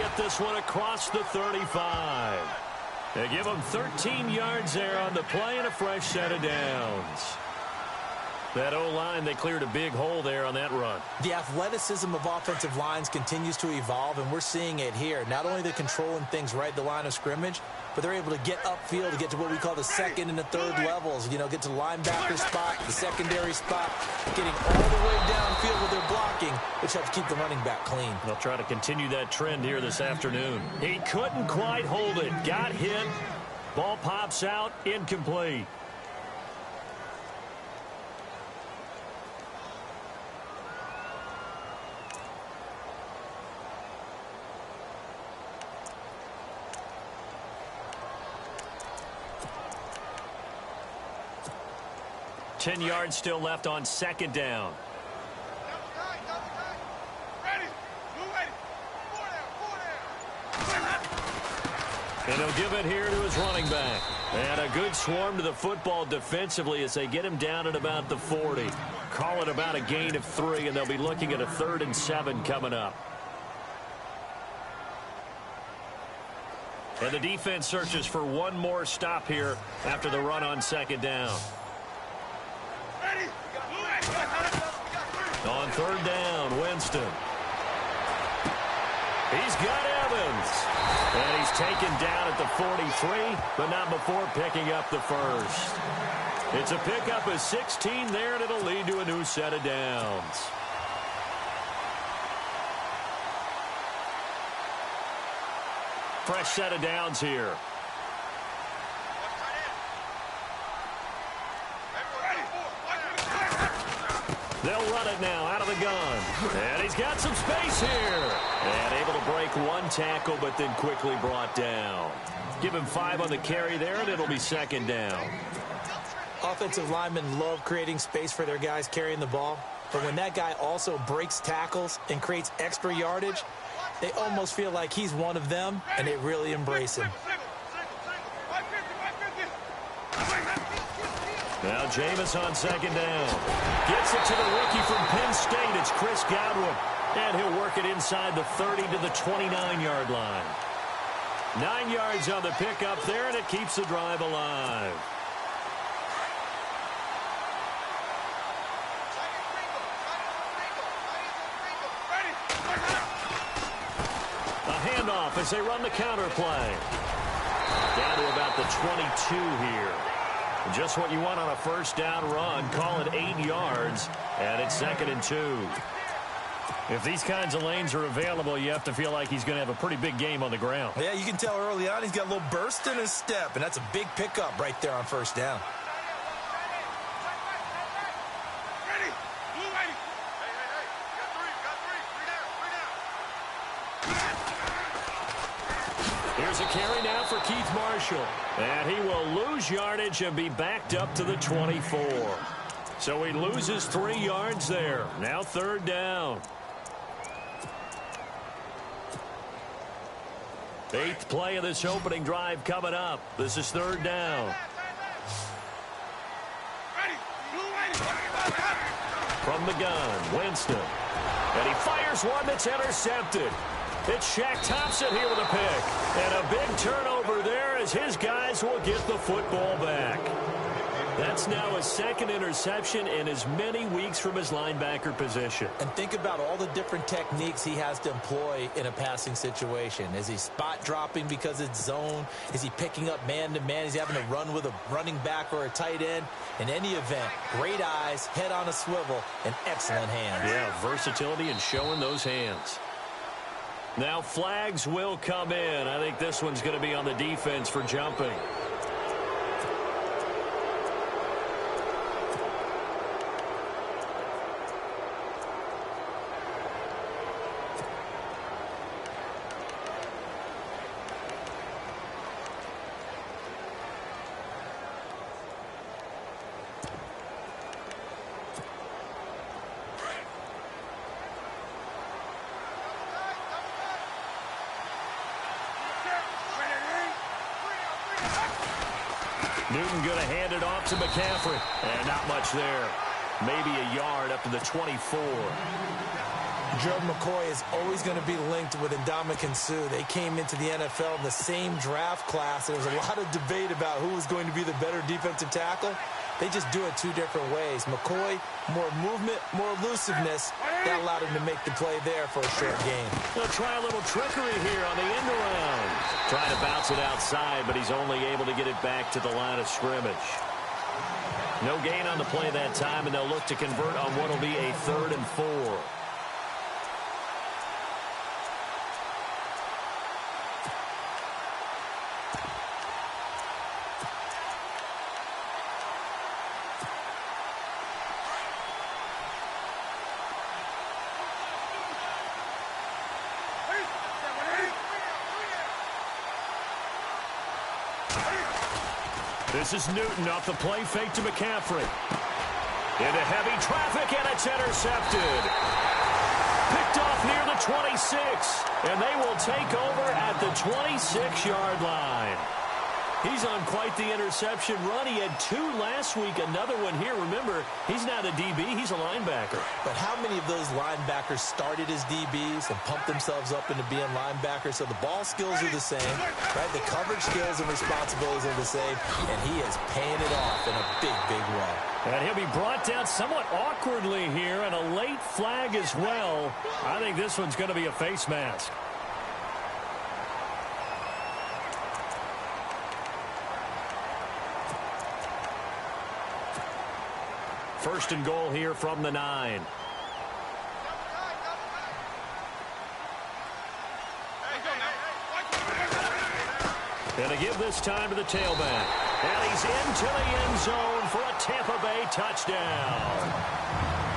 get this one across the 35. They give him 13 yards there on the play and a fresh set of downs. That O-line, they cleared a big hole there on that run. The athleticism of offensive lines continues to evolve, and we're seeing it here. Not only they're controlling things right at the line of scrimmage, but they're able to get upfield to get to what we call the second and the third levels. You know, get to the linebacker spot, the secondary spot, getting all the way downfield with their blocking, which helps keep the running back clean. They'll try to continue that trend here this afternoon. He couldn't quite hold it. Got hit. Ball pops out. Incomplete. Ten yards still left on second down. And he'll give it here to his running back. And a good swarm to the football defensively as they get him down at about the 40. Call it about a gain of 3, and they'll be looking at a 3rd and 7 coming up. And the defense searches for one more stop here after the run on second down. On third down, Winston. He's got Evans. And he's taken down at the 43, but not before picking up the first. It's a pickup of 16 there, and it'll lead to a new set of downs. Fresh set of downs here. They'll run it now out of the gun. And he's got some space here. And able to break one tackle, but then quickly brought down. Give him 5 on the carry there, and it'll be second down. Offensive linemen love creating space for their guys carrying the ball. But when that guy also breaks tackles and creates extra yardage, they almost feel like he's one of them, and they really embrace him. Now Jameis on second down. Gets it to the rookie from Penn State. It's Chris Godwin. And he'll work it inside the 30 to the 29-yard line. 9 yards on the pickup there, and it keeps the drive alive. A handoff as they run the counter play. Down to about the 22 here. Just what you want on a first down run. Call it 8 yards, and it's 2nd and 2. If these kinds of lanes are available, you have to feel like he's going to have a pretty big game on the ground. Yeah, you can tell early on he's got a little burst in his step, and that's a big pickup right there on first down. Here's a carry now for Keith Marshall. And he will lose yardage and be backed up to the 24. So he loses 3 yards there. Now third down. 8th play of this opening drive coming up. This is third down. From the gun, Winston. And he fires one that's intercepted. It's Shaq Thompson here with a pick. And a big turnover there as his guys will get the football back. That's now his 2nd interception in as many weeks from his linebacker position. And think about all the different techniques he has to employ in a passing situation. Is he spot dropping because it's zone? Is he picking up man-to-man? Is he having to run with a running back or a tight end? In any event, great eyes, head on a swivel, and excellent hands. Yeah, versatility and showing those hands. Now flags will come in. I think this one's going to be on the defense for jumping. Newton going to hand it off to McCaffrey. And not much there. Maybe a yard up to the 24. Gerald McCoy is always going to be linked with Ndamukong Suh. They came into the NFL in the same draft class. There was a lot of debate about who was going to be the better defensive tackle. They just do it two different ways. McCoy, more movement, more elusiveness. That allowed him to make the play there for a short gain. They'll try a little trickery here on the end around. Trying to bounce it outside, but he's only able to get it back to the line of scrimmage. No gain on the play that time, and they'll look to convert on what will be a 3rd and 4. This is Newton off the play fake to McCaffrey. Into heavy traffic, and it's intercepted. Picked off near the 26, and they will take over at the 26-yard line. He's on quite the interception run. He had 2 last week, another one here. Remember, he's not a DB, he's a linebacker. But how many of those linebackers started as DBs and pumped themselves up into being linebackers? So the ball skills are the same, right? The coverage skills and responsibilities are the same, and he is paying it off in a big, big way. And he'll be brought down somewhat awkwardly here, and a late flag as well. I think this one's going to be a face mask. First and goal here from the 9. And to give this time to the tailback. And he's into the end zone for a Tampa Bay touchdown.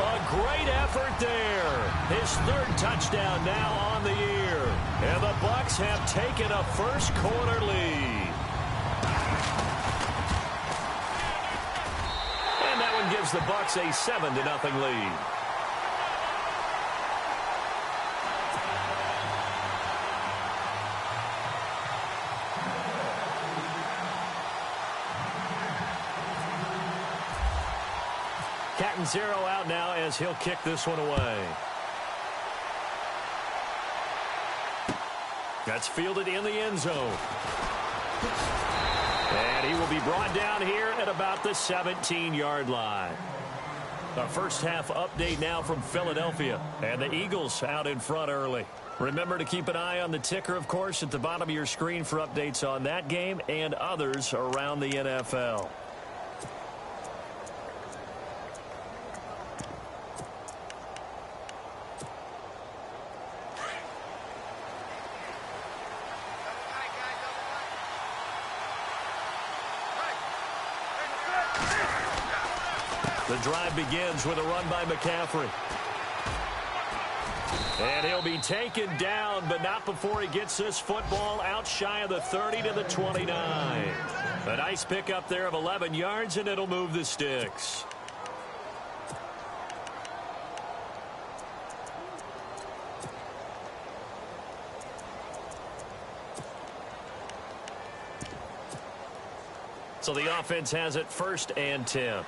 A great effort there. His 3rd touchdown now on the year. And the Bucs have taken a first-quarter lead. Gives the Bucs a 7-0 lead. Catanzaro out now as he'll kick this one away. That's fielded in the end zone. And he will be brought down here at about the 17-yard line. Our first half update now from Philadelphia. And the Eagles out in front early. Remember to keep an eye on the ticker, of course, at the bottom of your screen for updates on that game and others around the NFL. The drive begins with a run by McCaffrey. And he'll be taken down, but not before he gets this football out shy of the 30 to the 29. A nice pickup there of 11 yards, and it'll move the sticks. So the offense has it 1st and 10.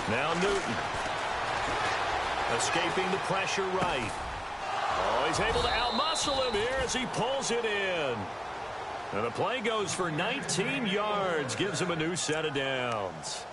Now Newton. Escaping the pressure right. Oh, he's able to outmuscle him here as he pulls it in. And the play goes for 19 yards. Gives him a new set of downs.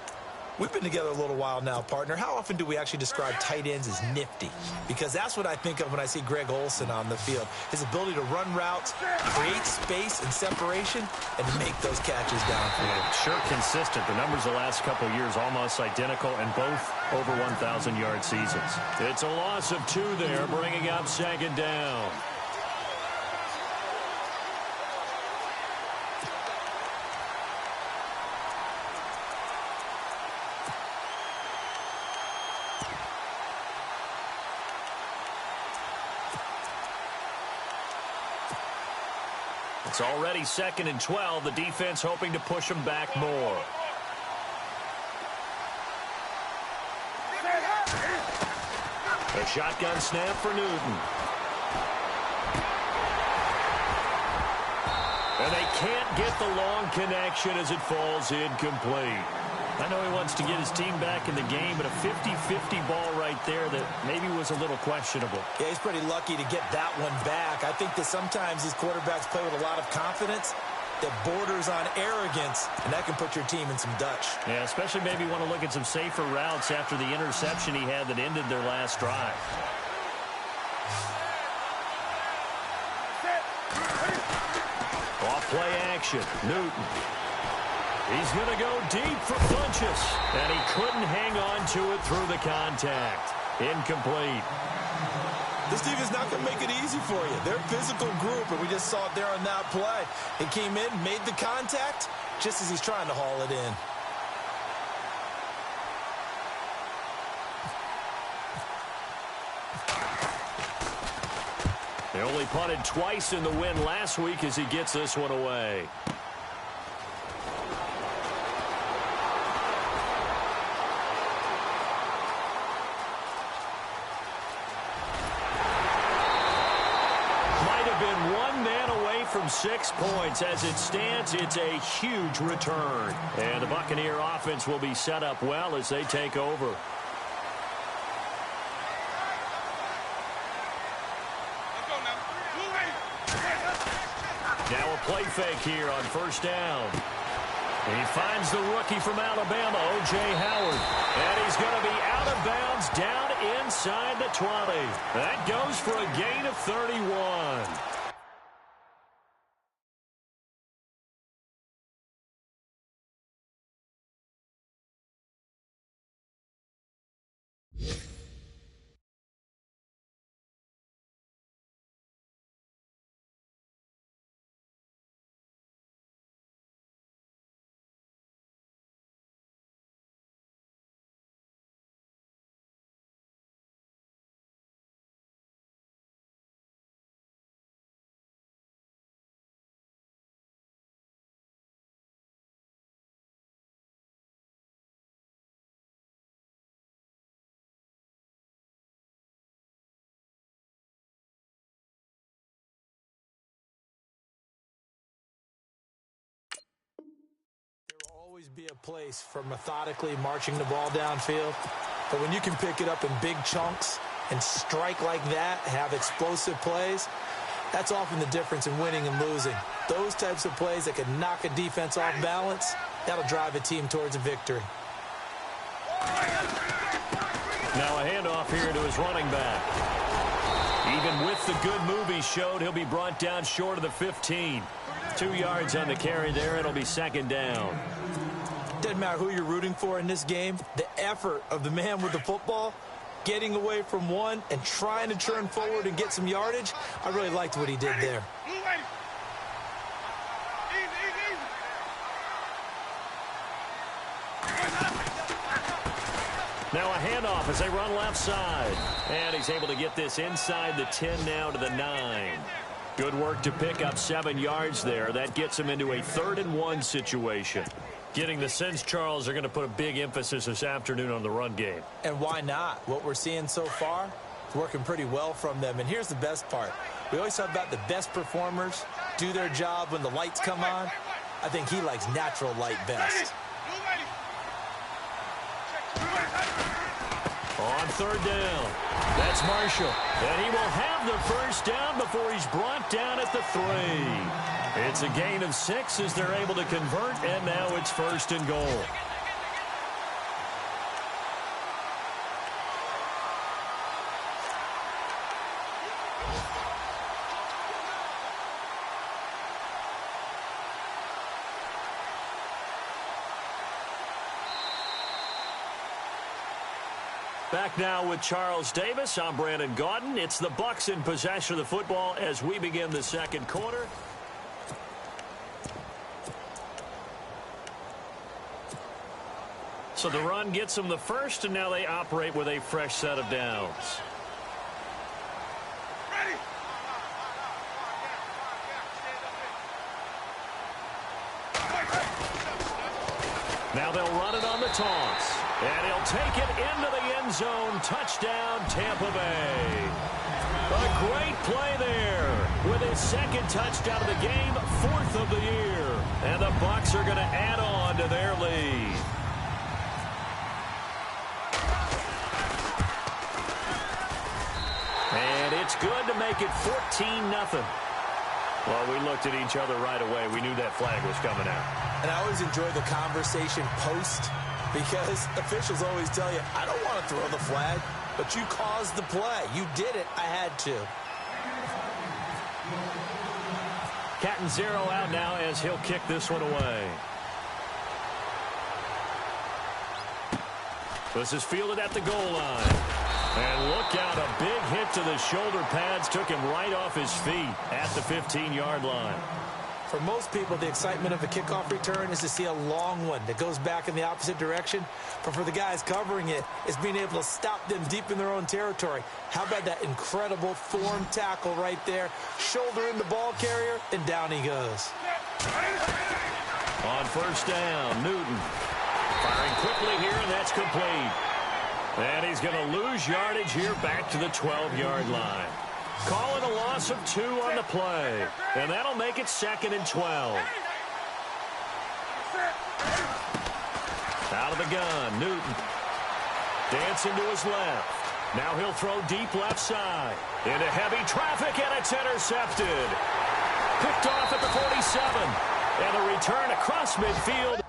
We've been together a little while now, partner. How often do we actually describe tight ends as nifty? Because that's what I think of when I see Greg Olsen on the field. His ability to run routes, create space and separation, and make those catches downfield. Sure consistent. The numbers the last couple of years almost identical, and both over 1,000-yard seasons. It's a loss of 2 there, bringing up 2nd down. It's already 2nd and 12. The defense hoping to push them back more. A shotgun snap for Newton. And they can't get the long connection as it falls incomplete. I know he wants to get his team back in the game, but a 50-50 ball right there that maybe was a little questionable. Yeah, he's pretty lucky to get that one back. I think that sometimes these quarterbacks play with a lot of confidence that borders on arrogance, and that can put your team in some Dutch. Yeah, especially maybe want to look at some safer routes after the interception he had that ended their last drive. Off play action, Newton. He's going to go deep for Funchess, and he couldn't hang on to it through the contact. Incomplete. This team is not going to make it easy for you. They're a physical group, and we just saw it there on that play. He came in, made the contact, just as he's trying to haul it in. They only punted twice in the win last week as he gets this one away. From 6 points. As it stands, it's a huge return. And the Buccaneer offense will be set up well as they take over. Now a play fake here on first down. And he finds the rookie from Alabama, O.J. Howard. And he's going to be out of bounds down inside the 20. That goes for a gain of 31. Always be a place for methodically marching the ball downfield. But when you can pick it up in big chunks and strike like that, have explosive plays, that's often the difference in winning and losing. Those types of plays that can knock a defense off balance, that'll drive a team towards a victory. Now a handoff here to his running back. Even with the good move he showed, he'll be brought down short of the 15. 2 yards on the carry there. It'll be second down. Doesn't matter who you're rooting for in this game. The effort of the man with the football, getting away from one and trying to turn forward and get some yardage, I really liked what he did there. Now a handoff as they run left side. And he's able to get this inside the 10 now to the 9. Good work to pick up 7 yards there. That gets him into a 3rd-and-1 situation. Getting the sense, Charles, they're going to put a big emphasis this afternoon on the run game. And why not? What we're seeing so far is working pretty well from them. And here's the best part. We always talk about the best performers do their job when the lights come on. I think he likes natural light best. On 3rd down, that's Marshall. And he will have the first down before he's brought down at the 3. It's a gain of 6 as they're able to convert, and now it's 1st and goal. Back now with Charles Davis. I'm Brandon Gaudin. It's the Bucs in possession of the football as we begin the 2nd quarter. So the run gets them the first, and now they operate with a fresh set of downs. Now they'll run it on the toss. And he'll take it into the end zone. Touchdown, Tampa Bay. A great play there with his second touchdown of the game, fourth of the year. And the Bucs are going to add on to their lead. And it's good to make it 14-0. Well, we looked at each other right away. We knew that flag was coming out. And I always enjoy the conversation post because officials always tell you, I don't want to throw the flag, but you caused the play. You did it. I had to. Cat and zero out now as he'll kick this one away. This is fielded at the goal line. And look out, a big hit to the shoulder pads took him right off his feet at the 15-yard line. For most people, the excitement of a kickoff return is to see a long one that goes back in the opposite direction. But for the guys covering it, it's being able to stop them deep in their own territory. How about that incredible form tackle right there? Shoulder in the ball carrier, and down he goes. On first down, Newton firing quickly here, and that's complete. And he's going to lose yardage here back to the 12-yard line. Call it a loss of 2 on the play. And that'll make it 2nd and 12. Out of the gun, Newton. Dancing to his left. Now he'll throw deep left side. Into heavy traffic, and it's intercepted. Picked off at the 47. And a return across midfield.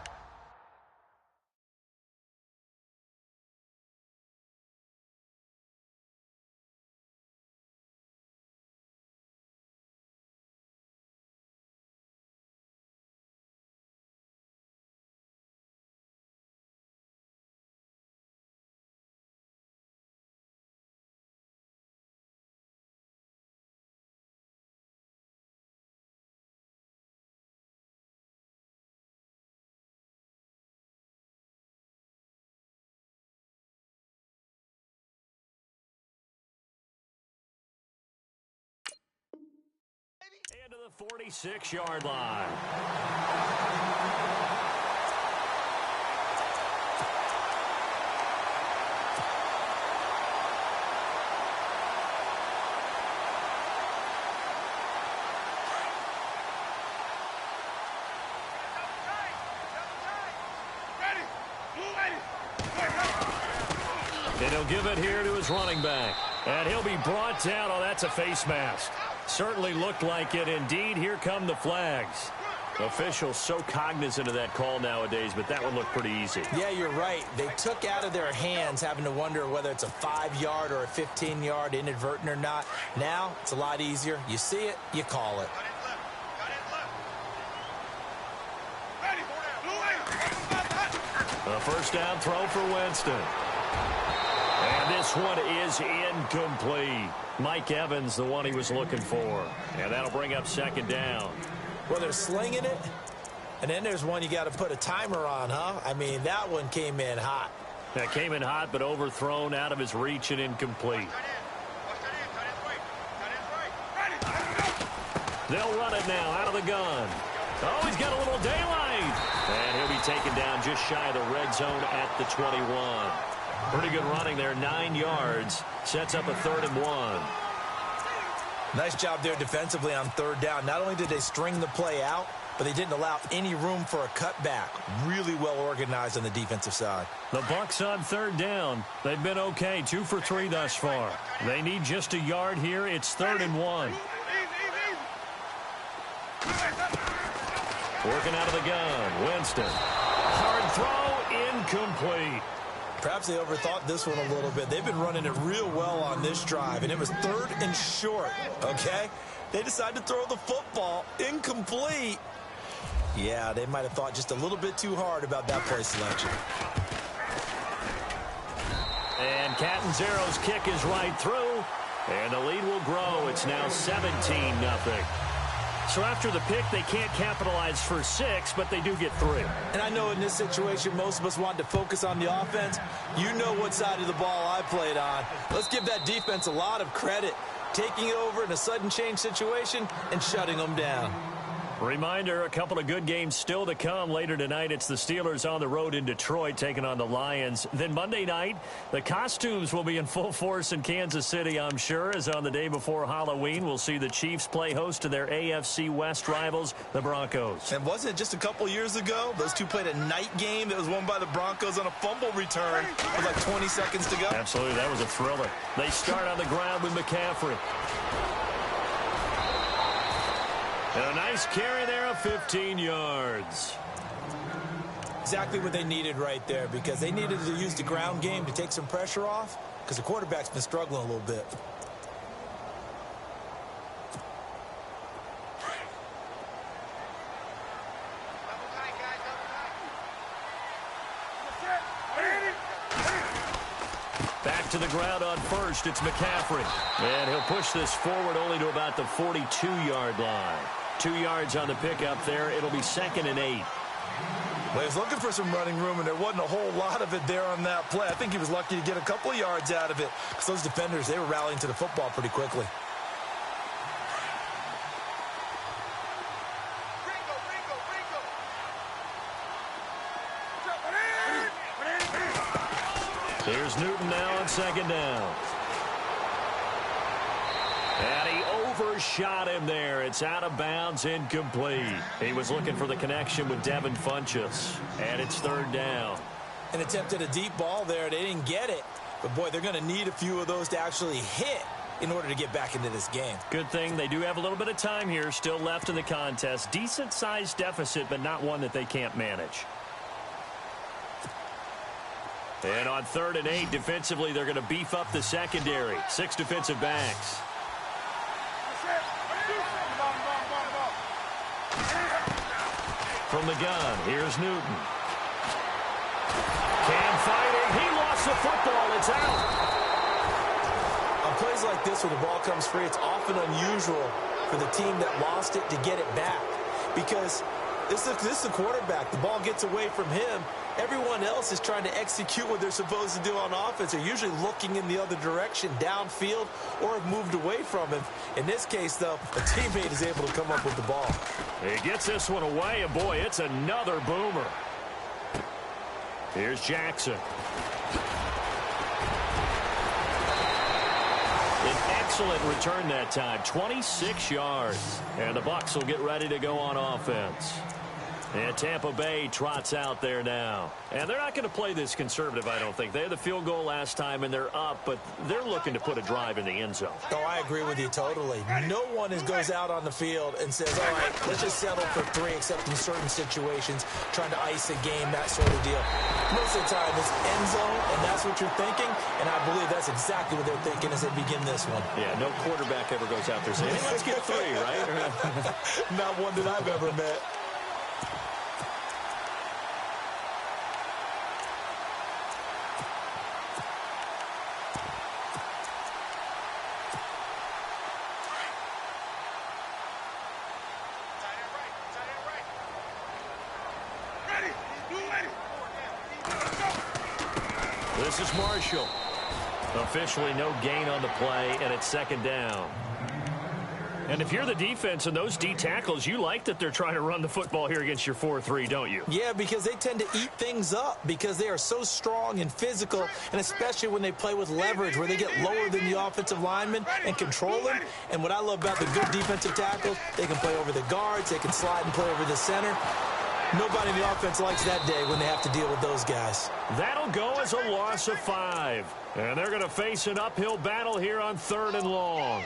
Into the 46-yard line. And he'll give it here to his running back. And he'll be brought down. Oh, that's a face mask. Certainly looked like it. Indeed, here come the flags. Officials so cognizant of that call nowadays, but that one looked pretty easy. Yeah, you're right. They took out of their hands having to wonder whether it's a 5-yard or a 15-yard, inadvertent or not. Now, it's a lot easier. You see it, you call it. A first down throw for Winston. And this one is incomplete. Mike Evans, the one he was looking for. And that'll bring up 2nd down. Well, they're slinging it. And then there's one you got to put a timer on, huh? I mean, that one came in hot. That came in hot, but overthrown, out of his reach, and incomplete. They'll run it now out of the gun. Oh, he's got a little daylight. And he'll be taken down just shy of the red zone at the 21. Pretty good running there, 9 yards. Sets up a 3rd and 1. Nice job there defensively on 3rd down. Not only did they string the play out, but they didn't allow any room for a cutback. Really well organized on the defensive side. The Bucs on 3rd down. They've been okay, 2 for 3 thus far. They need just a yard here. It's 3rd and 1. Working out of the gun, Winston. Hard throw, incomplete. Perhaps they overthought this one a little bit. They've been running it real well on this drive, and it was 3rd and short, okay? They decided to throw the football, incomplete. Yeah, they might have thought just a little bit too hard about that play selection. And Cat and Zero's kick is right through, and the lead will grow. It's now 17-0. So after the pick, they can't capitalize for 6, but they do get 3. And I know in this situation, most of us want to focus on the offense. You know what side of the ball I played on. Let's give that defense a lot of credit, taking it over in a sudden change situation and shutting them down. Reminder, a couple of good games still to come. Later tonight, it's the Steelers on the road in Detroit taking on the Lions. Then Monday night, the costumes will be in full force in Kansas City, I'm sure, as on the day before Halloween, we'll see the Chiefs play host to their AFC West rivals, the Broncos. And wasn't it just a couple years ago, those two played a night game that was won by the Broncos on a fumble return with like 20 seconds to go? Absolutely, that was a thriller. They start on the ground with McCaffrey. And a nice carry there of 15 yards. Exactly what they needed right there, because they needed to use the ground game to take some pressure off, because the quarterback's been struggling a little bit. Back to the ground on first. It's McCaffrey. And he'll push this forward only to about the 42-yard line. 2 yards on the pickup there. It'll be 2nd and 8. Well, he was looking for some running room, and there wasn't a whole lot of it there on that play. I think he was lucky to get a couple of yards out of it, because those defenders, they were rallying to the football pretty quickly. Here's Newton now on 2nd down. And he overshot him there. It's out of bounds, incomplete. He was looking for the connection with Devin Funchess. And it's 3rd down. And attempted a deep ball there. They didn't get it. But, boy, they're going to need a few of those to actually hit in order to get back into this game. Good thing they do have a little bit of time here still left in the contest. Decent-sized deficit, but not one that they can't manage. And on 3rd and 8, defensively, they're going to beef up the secondary. 6 defensive backs. From the gun, here's Newton. Cam fighting. He lost the football. It's out. On plays like this where the ball comes free, it's often unusual for the team that lost it to get it back. Because this is the quarterback. The ball gets away from him. Everyone else is trying to execute what they're supposed to do on offense. They're usually looking in the other direction, downfield, or have moved away from him. In this case, though, a teammate is able to come up with the ball. He gets this one away, and boy, it's another boomer. Here's Jackson. An excellent return that time, 26 yards. And the Bucs will get ready to go on offense. And Tampa Bay trots out there now. And they're not going to play this conservative, I don't think. They had the field goal last time, and they're up, but they're looking to put a drive in the end zone. Oh, I agree with you totally. No one goes out on the field and says, all right, let's just settle for 3, except in certain situations, trying to ice a game, that sort of deal. Most of the time, it's end zone, and that's what you're thinking, and I believe that's exactly what they're thinking as they begin this one. Yeah, no quarterback ever goes out there saying, hey, let's get 3, right? Not one that I've ever met. This is Marshall. Officially no gain on the play, and it's 2nd down. And if you're the defense and those D tackles, you like that they're trying to run the football here against your 4-3, don't you? Yeah, because they tend to eat things up because they are so strong and physical, and especially when they play with leverage where they get lower than the offensive linemen and control them. And what I love about the good defensive tackles, they can play over the guards, they can slide and play over the center. Nobody in the offense likes that day when they have to deal with those guys. That'll go as a loss of 5. And they're going to face an uphill battle here on 3rd and long.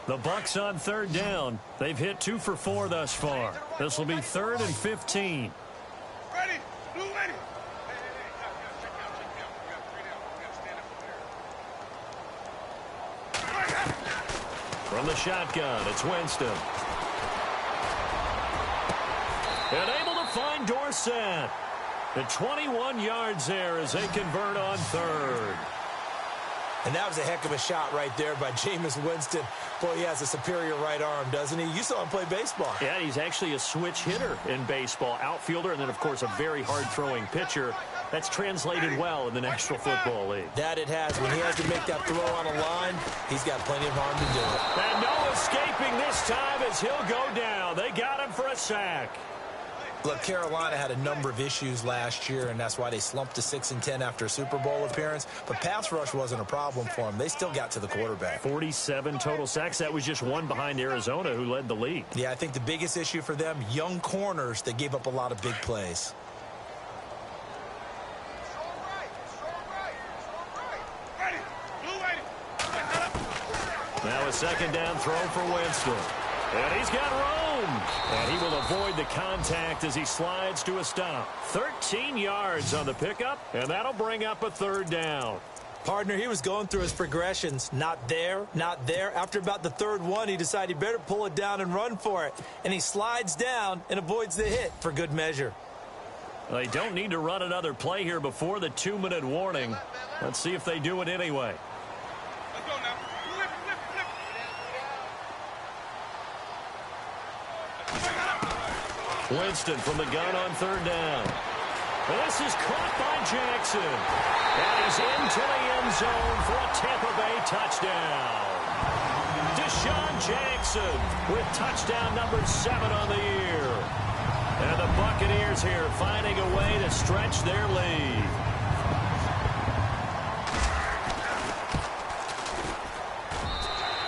The Bucs on 3rd down. They've hit 2 for 4 thus far. This will be 3rd and 15. Ready? Blue ready. From the shotgun, it's Winston. And able to find Dorsett. At 21 yards there as they convert on 3rd. And that was a heck of a shot right there by Jameis Winston. Boy, he has a superior right arm, doesn't he? You saw him play baseball. Yeah, he's actually a switch hitter in baseball. Outfielder, and then, of course, a very hard-throwing pitcher. That's translated well in the National Football League. That it has. When he has to make that throw on a line, he's got plenty of arm to do it. And no escaping this time as he'll go down. They got him for a sack. Look, Carolina had a number of issues last year, and that's why they slumped to 6-10 after a Super Bowl appearance. But pass rush wasn't a problem for them. They still got to the quarterback. 47 total sacks. That was just one behind Arizona, who led the league. Yeah, I think the biggest issue for them, young corners that gave up a lot of big plays. Now a second down throw for Winston. And he's got room. And he will avoid the contact as he slides to a stop. 13 yards on the pickup, and that'll bring up a third down. Partner, he was going through his progressions. Not there, not there. After about the third one, he decided he better pull it down and run for it. And he slides down and avoids the hit for good measure. They don't need to run another play here before the 2-minute warning. Let's see if they do it anyway. Let's go now. Winston from the gun on third down. This is caught by Jackson. And he's into the end zone for a Tampa Bay touchdown. Deshaun Jackson with touchdown number 7 on the year. And the Buccaneers here finding a way to stretch their lead.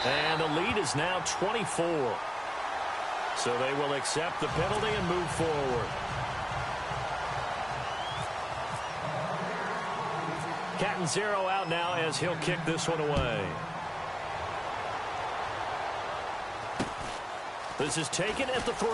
And the lead is now 24. So they will accept the penalty and move forward. Catanzaro out now as he'll kick this one away. This is taken at the 3.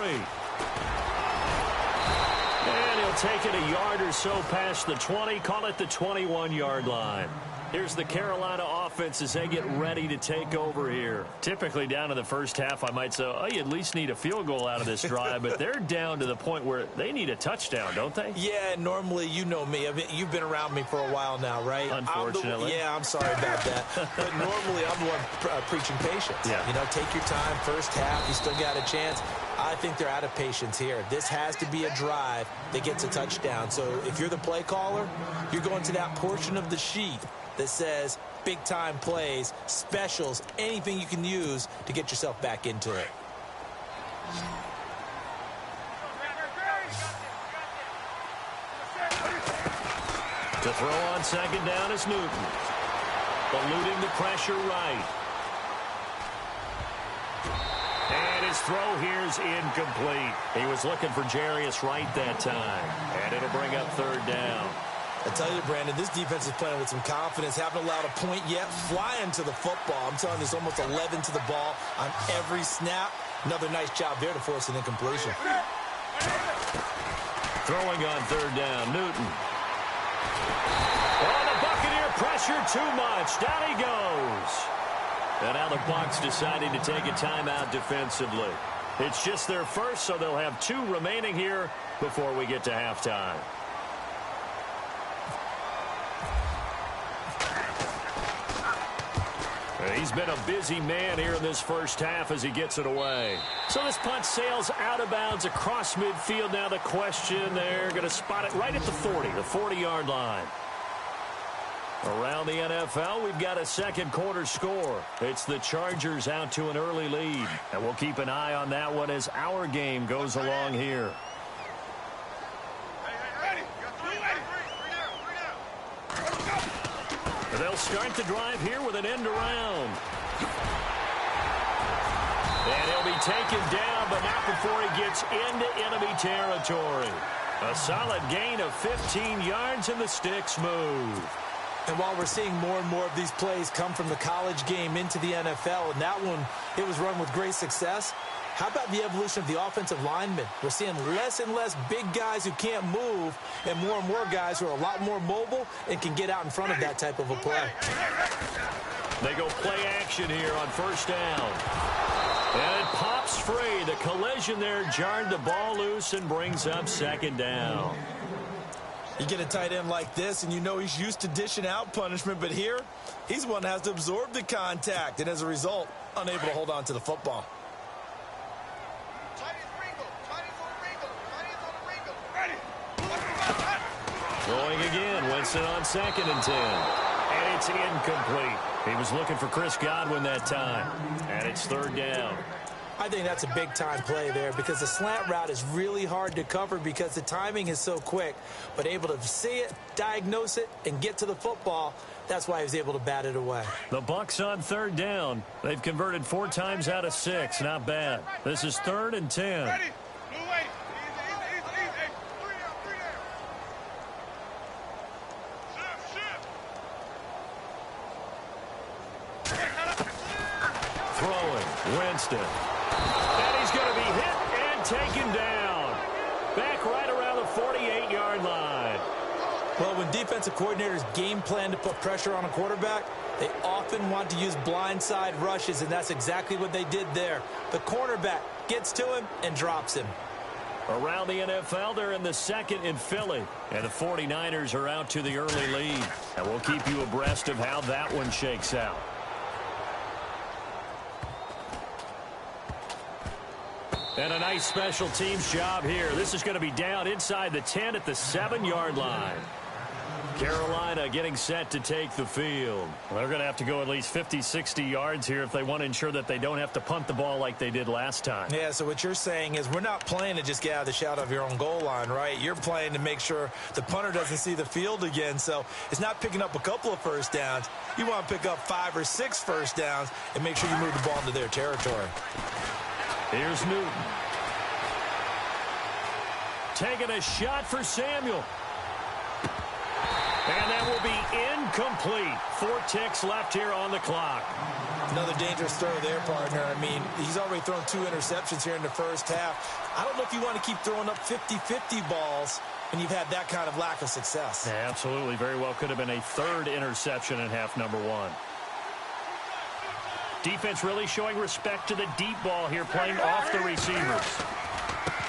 And he'll take it a yard or so past the 20, call it the 21-yard line. Here's the Carolina offense as they get ready to take over here. Typically down in the first half, I might say, oh, you at least need a field goal out of this drive, but they're down to the point where they need a touchdown, don't they? Yeah, normally, you know me. I mean, you've been around me for a while now, right? Unfortunately. I'm sorry about that. But normally, I'm the one preaching patience. Yeah. You know, take your time, first half, you still got a chance. I think they're out of patience here. This has to be a drive that gets a touchdown. So if you're the play caller, you're going to that portion of the sheet that says big-time plays, specials, anything you can use to get yourself back into it. To throw on second down is Newton. Eluding the pressure right. And his throw here is incomplete. He was looking for Jarius Wright that time. And it'll bring up third down. I tell you, Brandon, this defense is playing with some confidence. Haven't allowed a point yet. Flying to the football. I'm telling you, there's almost 11 to the ball on every snap. Another nice job there to force an incompletion. Throwing on third down, Newton. Oh, the Buccaneer pressure too much. Down he goes. And now the Bucs deciding to take a timeout defensively. It's just their first, so they'll have 2 remaining here before we get to halftime. He's been a busy man here in this first half as he gets it away. So this punt sails out of bounds across midfield. Now the question, they're going to spot it right at the 40, the 40-yard line. Around the NFL, we've got a second quarter score. It's the Chargers out to an early lead. And we'll keep an eye on that one as our game goes along here. They'll start the drive here with an end around. And he'll be taken down, but not before he gets into enemy territory. A solid gain of 15 yards, and the sticks move. And while we're seeing more and more of these plays come from the college game into the NFL, and that one, it was run with great success, how about the evolution of the offensive linemen? We're seeing less and less big guys who can't move and more guys who are a lot more mobile and can get out in front of that type of a play. They go play action here on first down. And it pops free. The collision there jarred the ball loose and brings up second down. You get a tight end like this, and you know he's used to dishing out punishment, but here, he's the one that has to absorb the contact, and as a result, unable to hold on to the football. Throwing again, Winston on 2nd and 10. And it's incomplete. He was looking for Chris Godwin that time. And it's 3rd down. I think that's a big-time play there because the slant route is really hard to cover because the timing is so quick. But able to see it, diagnose it, and get to the football, that's why he was able to bat it away. The Bucs on 3rd down. They've converted 4 times out of 6. Not bad. This is 3rd and 10. Ready? Move away. Easy. 3 down. Shift. Throwing, Winston. And he's going to be hit and taken down. Back right around the 48-yard line. Well, when defensive coordinators game plan to put pressure on a quarterback, they often want to use blindside rushes, and that's exactly what they did there. The cornerback gets to him and drops him. Around the NFL, they're in the 2nd in Philly. And the 49ers are out to the early lead. And we'll keep you abreast of how that one shakes out. And a nice special teams job here. This is going to be down inside the 10 at the 7-yard line. Carolina getting set to take the field. Well, they're going to have to go at least 50, 60 yards here if they want to ensure that they don't have to punt the ball like they did last time. Yeah, so what you're saying is we're not playing to just get out of the shadow of your own goal line, right? You're playing to make sure the punter doesn't see the field again. So it's not picking up a couple of first downs. You want to pick up 5 or 6 first downs and make sure you move the ball into their territory. Here's Newton. Taking a shot for Samuel. And that will be incomplete. 4 ticks left here on the clock. Another dangerous throw there, partner. I mean, he's already thrown 2 interceptions here in the first half. I don't know if you want to keep throwing up 50-50 balls when you've had that kind of lack of success. Yeah, absolutely. Very well could have been a 3rd interception in half number 1. Defense really showing respect to the deep ball here, playing off the receivers.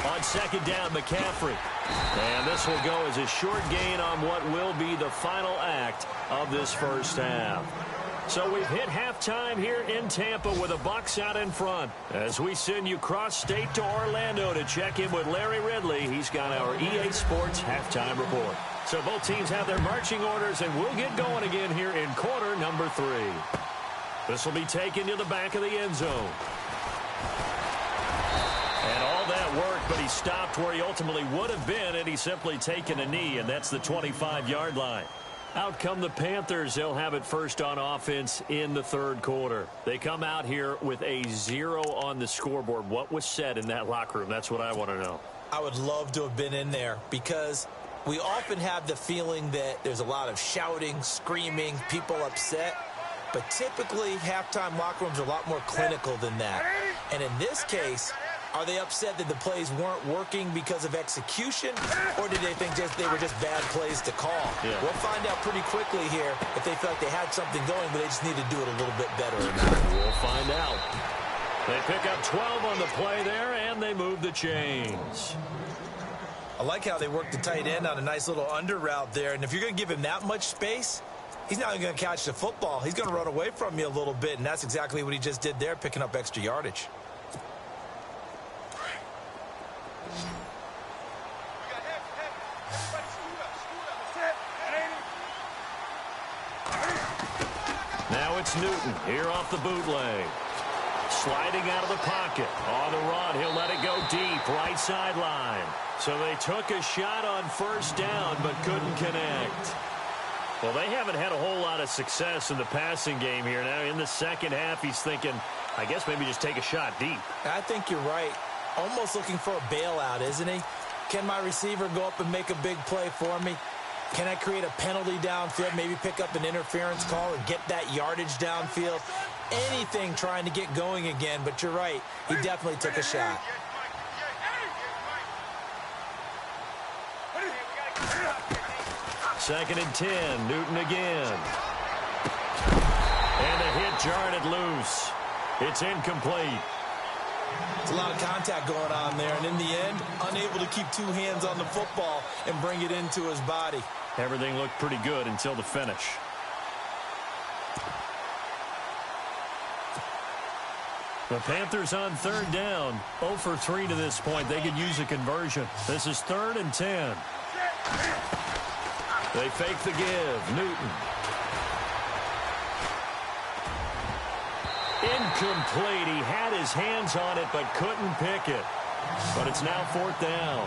On 2nd down, McCaffrey. And this will go as a short gain on what will be the final act of this first half. So we've hit halftime here in Tampa with the Bucs out in front. As we send you cross-state to Orlando to check in with Larry Ridley. He's got our EA Sports halftime report. So both teams have their marching orders, and we'll get going again here in quarter number 3. This will be taken to the back of the end zone. And all that worked, but he stopped where he ultimately would have been, and he's simply taken a knee, and that's the 25-yard line. Out come the Panthers. They'll have it first on offense in the 3rd quarter. They come out here with a 0 on the scoreboard. What was said in that locker room? That's what I want to know. I would love to have been in there because we often have the feeling that there's a lot of shouting, screaming, people upset. But typically, halftime locker rooms are a lot more clinical than that. And in this case, are they upset that the plays weren't working because of execution, or did they think they were just bad plays to call? Yeah. We'll find out pretty quickly here if they felt like they had something going, but they just need to do it a little bit better. We'll find out. They pick up 12 on the play there, and they move the chains. I like how they work the tight end on a nice little under route there, and if you're going to give him that much space, he's not going to catch the football. He's going to run away from you a little bit, and that's exactly what he just did there, picking up extra yardage. Now it's Newton here off the bootleg. Sliding out of the pocket. On the run, he'll let it go deep, right sideline. So they took a shot on first down, but couldn't connect. Well, they haven't had a whole lot of success in the passing game here. Now in the second half, he's thinking, I guess maybe just take a shot deep. I think you're right. Almost looking for a bailout, isn't he? Can my receiver go up and make a big play for me? Can I create a penalty downfield, maybe pick up an interference call and get that yardage downfield? Anything trying to get going again, but you're right. He definitely took a shot. Second and 10, Newton again. And the hit jarred it loose. It's incomplete. It's a lot of contact going on there, and in the end, unable to keep two hands on the football and bring it into his body. Everything looked pretty good until the finish. The Panthers on third down. 0 for 3 to this point. They could use a conversion. This is 3rd and 10. They fake the give. Newton. Incomplete. He had his hands on it but couldn't pick it. But it's now 4th down.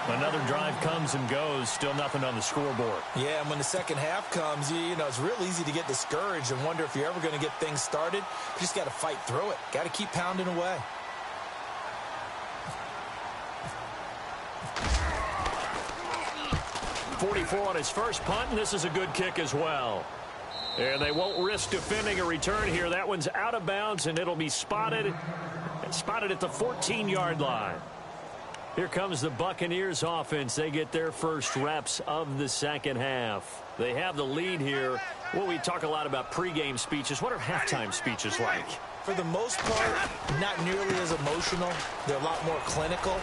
Another drive comes and goes. Still nothing on the scoreboard. Yeah, and when the second half comes, you know, it's real easy to get discouraged and wonder if you're ever going to get things started. You just got to fight through it. Got to keep pounding away. .44 on his first punt, and this is a good kick as well. And they won't risk defending a return here. That one's out of bounds, and it'll be spotted at the 14-yard line. Here comes the Buccaneers offense. They get their first reps of the second half. They have the lead here. Well, we talk a lot about pregame speeches. What are halftime speeches like? For the most part, not nearly as emotional. They're a lot more clinical.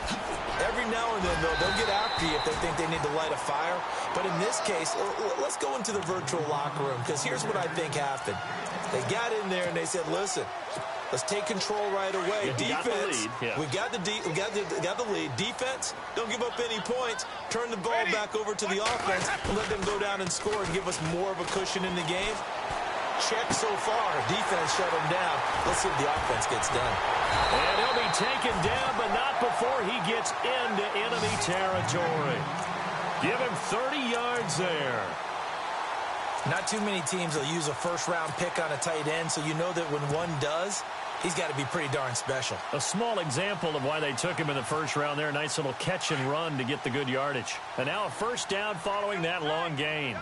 Every now and then, though, they'll get after you if they think they need to light a fire. But in this case, let's go into the virtual locker room, because here's what I think happened. They got in there and they said, listen, let's take control right away. Defense, we got the lead. Defense, don't give up any points. Turn the ball back over to the offense and let them go down and score and give us more of a cushion in the game. Check so far. Defense shut him down. Let's see if the offense gets done. And he'll be taken down, but not before he gets into enemy territory. Give him 30 yards there. Not too many teams will use a first-round pick on a tight end, so you know that when one does, he's got to be pretty darn special. A small example of why they took him in the first round there. Nice little catch and run to get the good yardage. And now a first down following that long gain.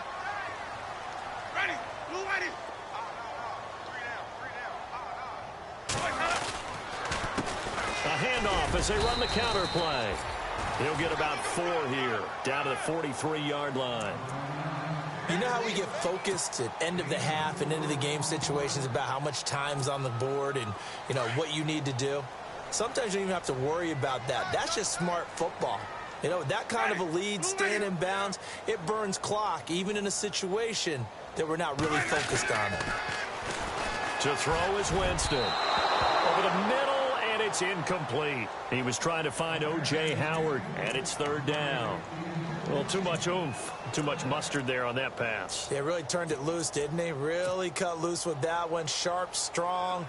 Ready. Blue ready. A handoff as they run the counter play. He'll get about 4 here, down to the 43-yard line. You know how we get focused at end of the half and into the game situations about how much time's on the board and, you know, what you need to do? Sometimes you don't even have to worry about that. That's just smart football. You know, that kind of a lead, staying in bounds, it burns clock, even in a situation that we're not really focused on it. To throw is Winston. Over the middle, and it's incomplete. He was trying to find O.J. Howard, and it's 3rd down. Well, too much oomph, too much mustard there on that pass. They really turned it loose, didn't they? Really cut loose with that one. Sharp, strong.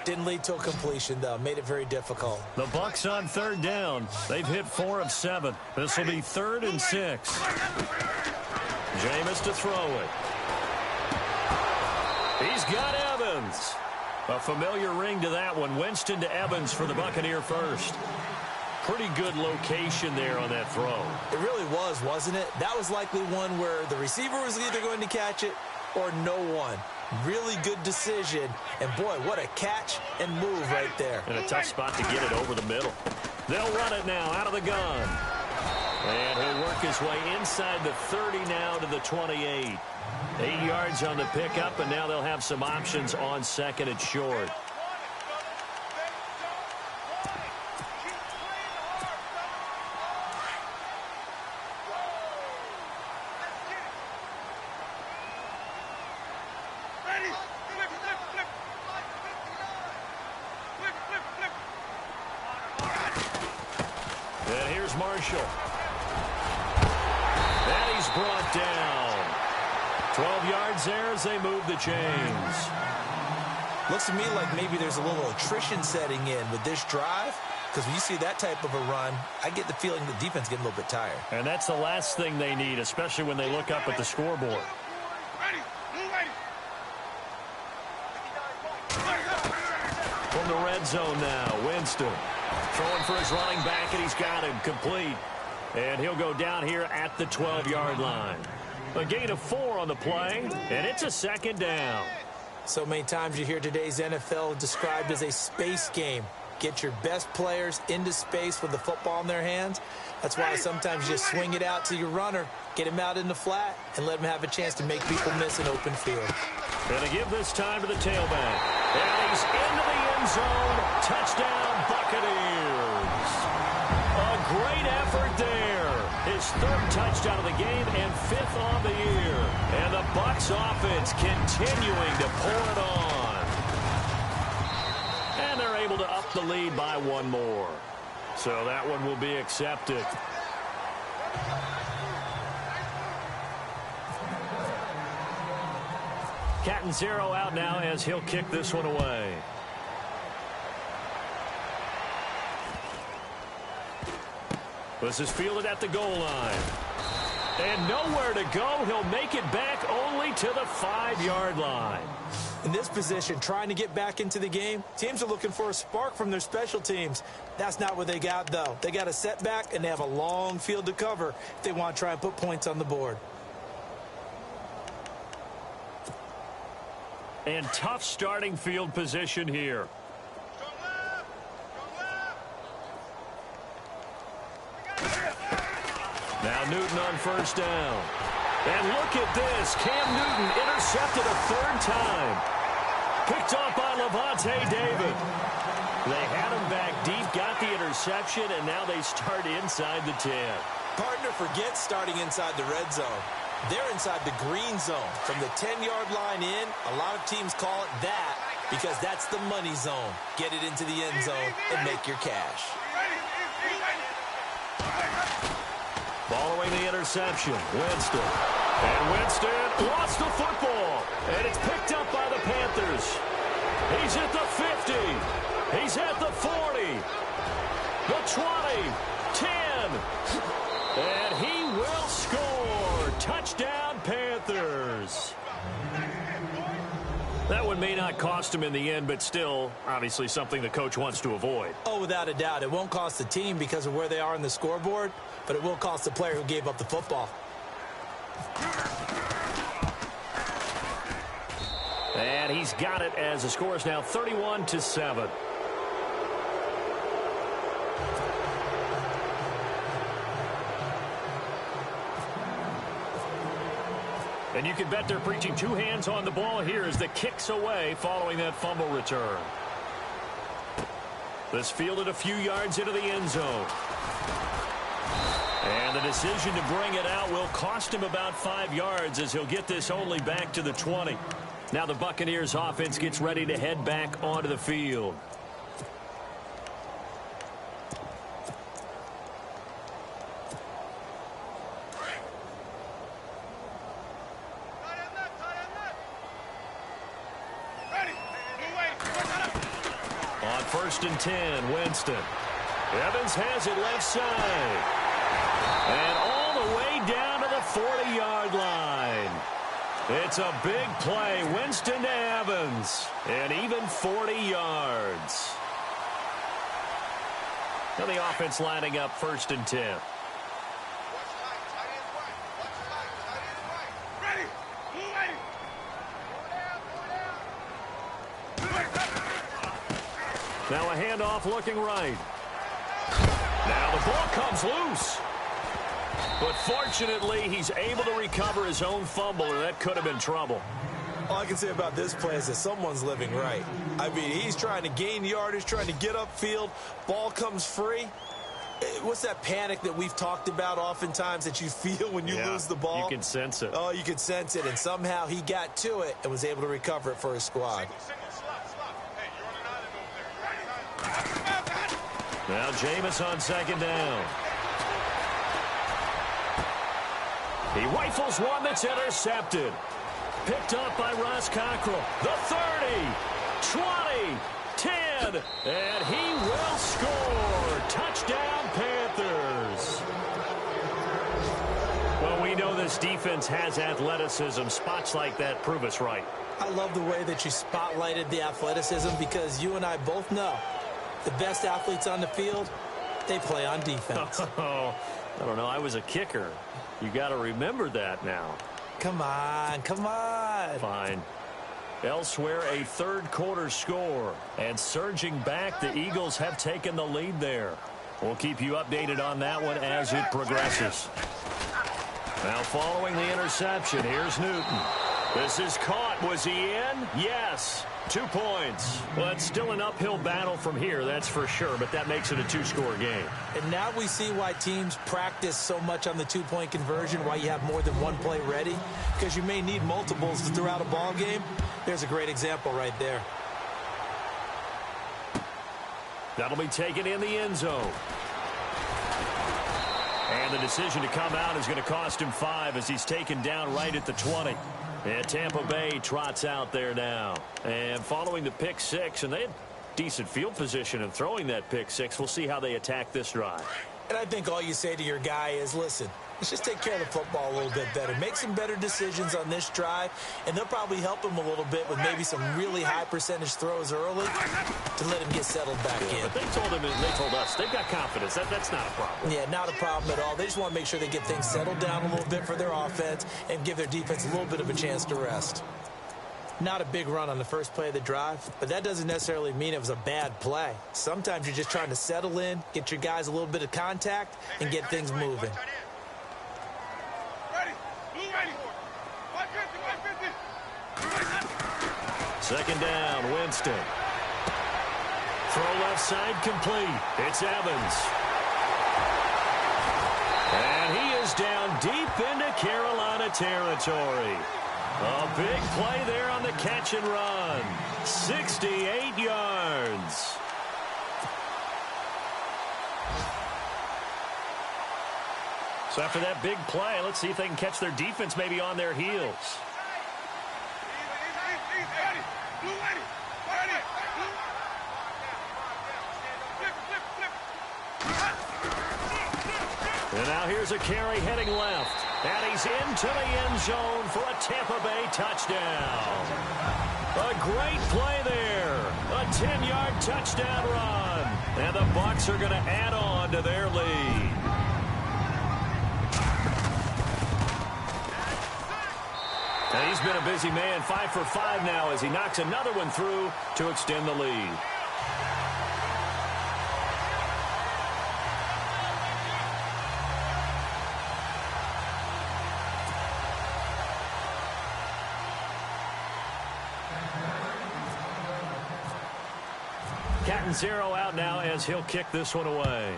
Didn't lead to a completion, though. Made it very difficult. The Bucs on 3rd down. They've hit 4 of 7. This will be 3rd and 6. Jameis to throw it. He's got Evans. A familiar ring to that one. Winston to Evans for the Buccaneer first. Pretty good location there on that throw. It really was, wasn't it? That was likely one where the receiver was either going to catch it or no one. Really good decision. And, boy, what a catch and move right there. And a tough spot to get it over the middle. They'll run it now out of the gun. And he'll work his way inside the 30 now to the 28. 8 yards on the pickup, and now they'll have some options on 2nd and short. And here's Marshall. And he's brought down. 12 yards there as they move the chains. Looks to me like maybe there's a little attrition setting in with this drive, because when you see that type of a run, I get the feeling the defense getting a little bit tired. And that's the last thing they need, especially when they look up at the scoreboard. From the red zone now, Winston throwing for his running back, and he's got him complete. And he'll go down here at the 12-yard line. A gain of 4 on the play, and it's a 2nd down. So many times you hear today's NFL described as a space game. Get your best players into space with the football in their hands. That's why sometimes you just swing it out to your runner, get him out in the flat, and let him have a chance to make people miss an open field. Going to give this time to the tailback. And he's into the end zone. Touchdown, Buccaneers. A great effort there. His third touchdown of the game and fifth on the year. And the Bucs offense continuing to pour it on. And they're able to up the lead by one more. So that one will be accepted. Cat and zero out now as he'll kick this one away. This is fielded at the goal line. And nowhere to go. He'll make it back only to the 5-yard line. In this position, trying to get back into the game, teams are looking for a spark from their special teams. That's not what they got, though. They got a setback, and they have a long field to cover if they want to try and put points on the board. And tough starting field position here. Now Newton on first down. And look at this. Cam Newton intercepted a third time. Picked off by Levante David. They had him back deep, got the interception, and now they start inside the 10. Partner, forget starting inside the red zone. They're inside the green zone. From the 10-yard line in, a lot of teams call it that because that's the money zone. Get it into the end zone and make your cash. Following the interception, Winston. And Winston lost the football. And it's picked up by the Panthers. He's at the 50. He's at the 40. The 20. 10. And he will score. Touchdown, Panthers. That one may not cost him in the end, but still, obviously something the coach wants to avoid. Oh, without a doubt. It won't cost the team because of where they are in the scoreboard, but it will cost the player who gave up the football. And he's got it as the score is now 31-7. And you can bet they're preaching two hands on the ball here as the kick's away following that fumble return. This fielded a few yards into the end zone. And the decision to bring it out will cost him about 5 yards as he'll get this only back to the 20. Now the Buccaneers offense gets ready to head back onto the field. On 1st and 10, Winston. Evans has it left side. And all the way down to the 40-yard line. It's a big play. Winston to Evans. And even 40 yards. Now the offense lining up 1st and 10. Now a handoff looking right. Now the ball comes loose. But fortunately, he's able to recover his own fumble, or that could have been trouble. All I can say about this play is that someone's living right. I mean, he's trying to gain yardage, trying to get upfield. Ball comes free. What's that panic that we've talked about oftentimes that you feel when you lose the ball? You can sense it. Oh, you can sense it. And somehow he got to it and was able to recover it for his squad. Now Jameis on 2nd down. He rifles one that's intercepted. Picked up by Ross Cockrell. The 30, 20, 10, and he will score. Touchdown, Panthers. Well, we know this defense has athleticism. Spots like that prove us right. I love the way that you spotlighted the athleticism because you and I both know the best athletes on the field, they play on defense. Oh, I don't know. I was a kicker. You got to remember that now. Come on, come on. Fine. Elsewhere, a third-quarter score. And surging back, the Eagles have taken the lead there. We'll keep you updated on that one as it progresses. Now following the interception, here's Newton. This is caught. Was he in? Yes. 2 points. Well, it's still an uphill battle from here, that's for sure, but that makes it a 2-score game. And now we see why teams practice so much on the 2-point conversion, why you have more than one play ready, because you may need multiples to throw out a ball game. There's a great example right there. That'll be taken in the end zone. And the decision to come out is going to cost him 5 as he's taken down right at the 20. And Tampa Bay trots out there now. And following the pick 6, and they had decent field position in throwing that pick 6. We'll see how they attack this drive. And I think all you say to your guy is, listen, let's just take care of the football a little bit better. Make some better decisions on this drive, and they'll probably help him a little bit with maybe some really high percentage throws early to let him get settled back in. But they told him, and they told us, they've got confidence. That's not a problem. Yeah, not a problem at all. They just want to make sure they get things settled down a little bit for their offense and give their defense a little bit of a chance to rest. Not a big run on the first play of the drive, but that doesn't necessarily mean it was a bad play. Sometimes you're just trying to settle in, get your guys a little bit of contact, and get things moving. Second down, Winston. Throw left side complete. It's Evans. And he is down deep into Carolina territory. A big play there on the catch and run. 68 yards. So after that big play, let's see if they can catch their defense maybe on their heels. And now here's a carry heading left. And he's into the end zone for a Tampa Bay touchdown. A great play there. A 10-yard touchdown run. And the Bucs are going to add on to their lead. And he's been a busy man, 5 for 5 now as he knocks another one through to extend the lead. Zero out now as he'll kick this one away.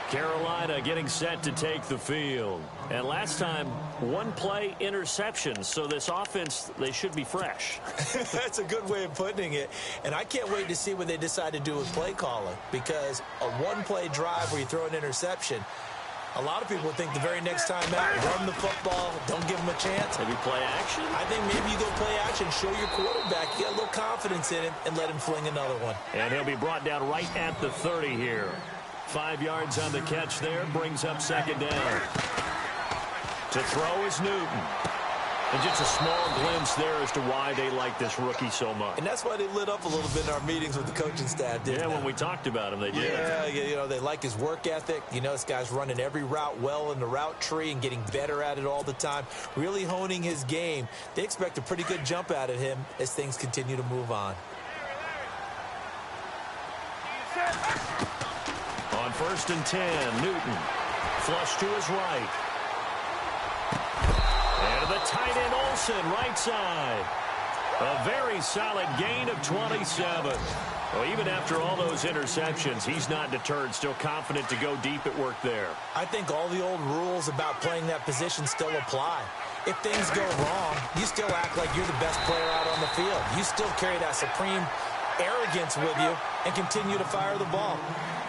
Carolina getting set to take the field. And last time, one play interception. So this offense, they should be fresh. That's a good way of putting it. And I can't wait to see what they decide to do with play calling. Because a one-play drive where you throw an interception, a lot of people would think the very next time out, run the football, don't give him a chance. Maybe play action? I think maybe you go play action, show your quarterback, you got a little confidence in him, and let him fling another one. And he'll be brought down right at the 30 here. 5 yards on the catch there, brings up second down. To throw is Newton. And just a small glimpse there as to why they like this rookie so much. And that's why they lit up a little bit in our meetings with the coaching staff, didn't they? Yeah, when we talked about him, they did. Yeah, you know, they like his work ethic. You know, this guy's running every route well in the route tree and getting better at it all the time, really honing his game. They expect a pretty good jump out of him as things continue to move on. On 1st and 10, Newton. Flush to his right. And the tight end Olsen, right side. A very solid gain of 27. Well, even after all those interceptions, he's not deterred, still confident to go deep at work there. I think all the old rules about playing that position still apply. If things go wrong, you still act like you're the best player out on the field. You still carry that supreme arrogance with you and continue to fire the ball.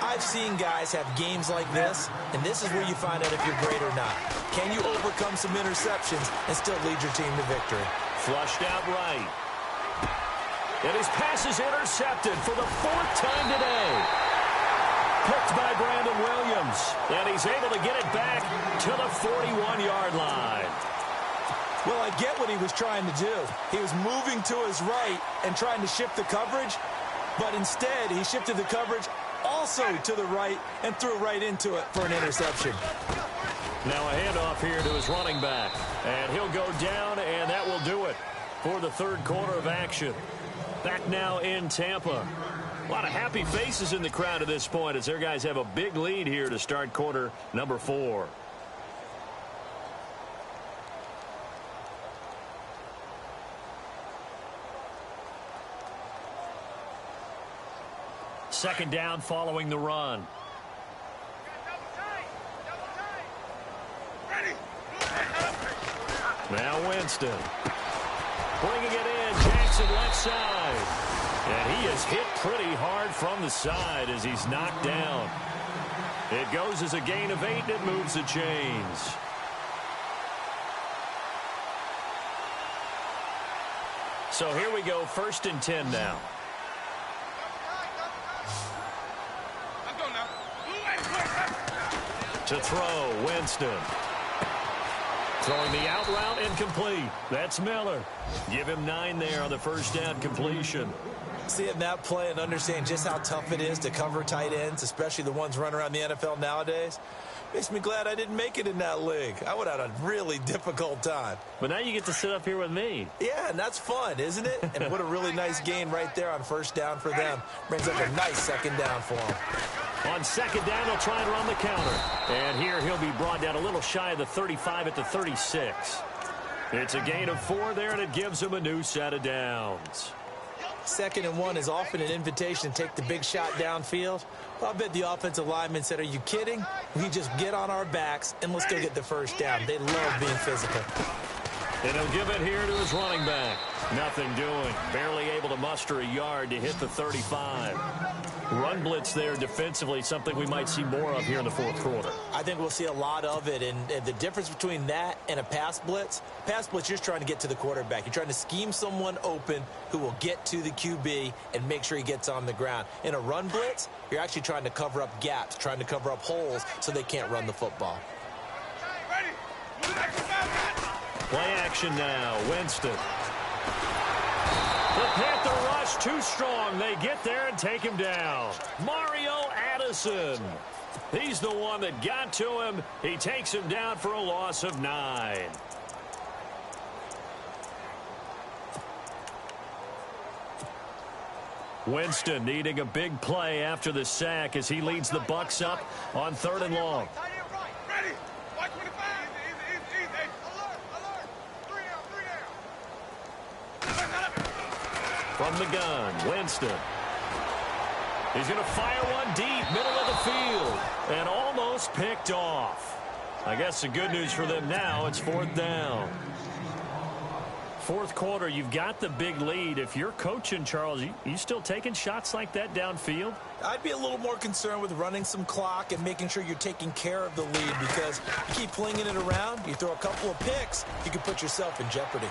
I've seen guys have games like this, and this is where you find out if you're great or not. Can you overcome some interceptions and still lead your team to victory? Flushed out right. And his pass is intercepted for the 4th time today. Picked by Brandon Williams. And he's able to get it back to the 41-yard line. Well, I get what he was trying to do. He was moving to his right and trying to shift the coverage, but instead he shifted the coverage also to the right and threw right into it for an interception. Now a handoff here to his running back. And he'll go down, and that will do it for the 3rd quarter of action. Back now in Tampa. A lot of happy faces in the crowd at this point as their guys have a big lead here to start quarter number 4. Second down following the run. Now Winston. Bringing it in. Jackson left side. And he is hit pretty hard from the side as he's knocked down. It goes as a gain of 8, and it moves the chains. So here we go, 1st and 10 now. To throw, Winston. Throwing the out route, incomplete. That's Miller. Give him 9 there on the first down completion. Seeing that play and understanding just how tough it is to cover tight ends, especially the ones running around the NFL nowadays, makes me glad I didn't make it in that league. I would have had a really difficult time. But now you get to sit up here with me. Yeah, and that's fun, isn't it? And what a really nice gain right there on first down for them. Brings up a nice second down for them. On second down, they'll try and run the counter. And here he'll be brought down a little shy of the 35 at the 36. It's a gain of 4 there, and it gives him a new set of downs. 2nd and 1 is often an invitation to take the big shot downfield. Well, I bet the offensive lineman said, are you kidding? We just get on our backs and let's go get the first down. They love being physical. And he'll give it here to his running back. Nothing doing. Barely able to muster a yard to hit the 35. Run blitz there defensively, something we might see more of here in the 4th quarter. I think we'll see a lot of it, and the difference between that and a pass blitz, you're just trying to get to the quarterback. You're trying to scheme someone open who will get to the QB and make sure he gets on the ground. In a run blitz, you're actually trying to cover up gaps, trying to cover up holes so they can't run the football. Play action now, Winston. The Panther rush too strong. They get there and take him down. Mario Addison. He's the one that got to him. He takes him down for a loss of 9. Winston needing a big play after the sack as he leads the Bucs up on 3rd and long. From the gun, Winston. He's going to fire one deep, middle of the field, and almost picked off. I guess the good news for them now, it's 4th down. 4th quarter, you've got the big lead. If you're coaching, Charles, you still taking shots like that downfield? I'd be a little more concerned with running some clock and making sure you're taking care of the lead, because you keep flinging it around, you throw a couple of picks, you can put yourself in jeopardy.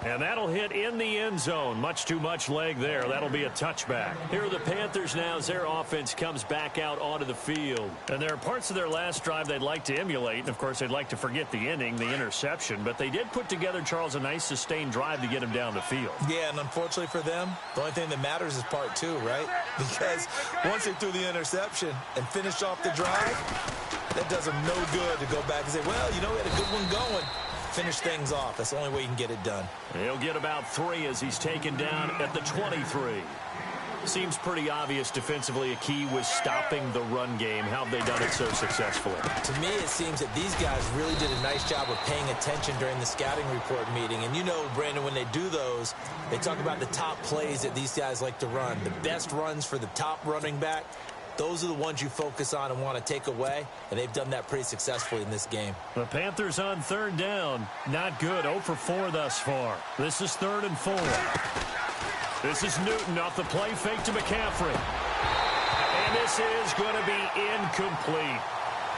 And that'll hit in the end zone. Much too much leg there. That'll be a touchback. Here are the Panthers now as their offense comes back out onto the field. And there are parts of their last drive they'd like to emulate. And, of course, they'd like to forget the ending, the interception. But they did put together, Charles, a nice sustained drive to get him down the field. Yeah, and unfortunately for them, the only thing that matters is part 2, right? Because once they threw the interception and finished off the drive, that does them no good to go back and say, well, you know, we had a good one going. Finish things off. That's the only way you can get it done. He'll get about 3 as he's taken down at the 23. Seems pretty obvious defensively a key was stopping the run game. How have they done it so successfully? To me, it seems that these guys really did a nice job of paying attention during the scouting report meeting. And you know, Brandon, when they do those, they talk about the top plays that these guys like to run. The best runs for the top running back. Those are the ones you focus on and want to take away, and they've done that pretty successfully in this game. The Panthers on 3rd down. Not good. 0 for 4 thus far. This is 3rd and 4. This is Newton off the play fake to McCaffrey. And this is going to be incomplete.